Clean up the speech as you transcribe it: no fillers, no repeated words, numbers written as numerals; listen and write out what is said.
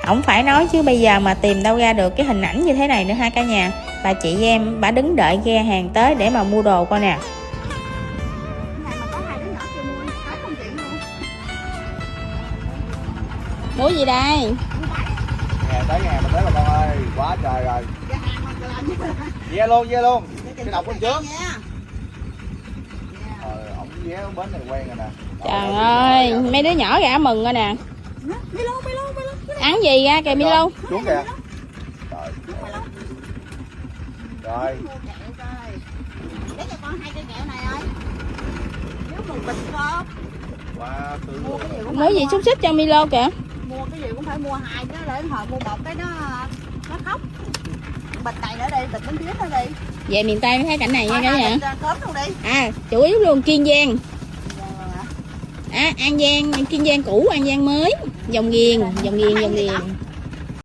Không phải nói chứ bây giờ mà tìm đâu ra được cái hình ảnh như thế này nữa ha cả nhà. Bà chị em bà đứng đợi ghe hàng tới để mà mua đồ coi nè. Mua gì đây? Ngày tới ngày mình tới là con ơi, quá trời rồi. Ve luôn, ve luôn. Cái đọc bên trước. Ổng vé bến này quen rồi nè. Trời ơi, mấy đứa nhỏ gã mừng rồi nè. Ăn gì ra kìa Milo? Xuống kìa. Rồi. Lấy cho con 2 cây kẹo này ơi. Nếu một bịch không? Quá thương luôn. Mua gì xúc xích cho Milo kìa. Mua cái gì cũng phải mua 2 chứ, để hồi mua một cái nó khóc. Bịch này nữa đi, bịch bánh tuyết nữa đi. Về miền Tây mới thấy cảnh này nha cả nhà. Cốm luôn đi. À, chủ yếu luôn Kiên Giang. À, An Giang, Kiên Giang cũ, An Giang mới. Dòng Ghiền.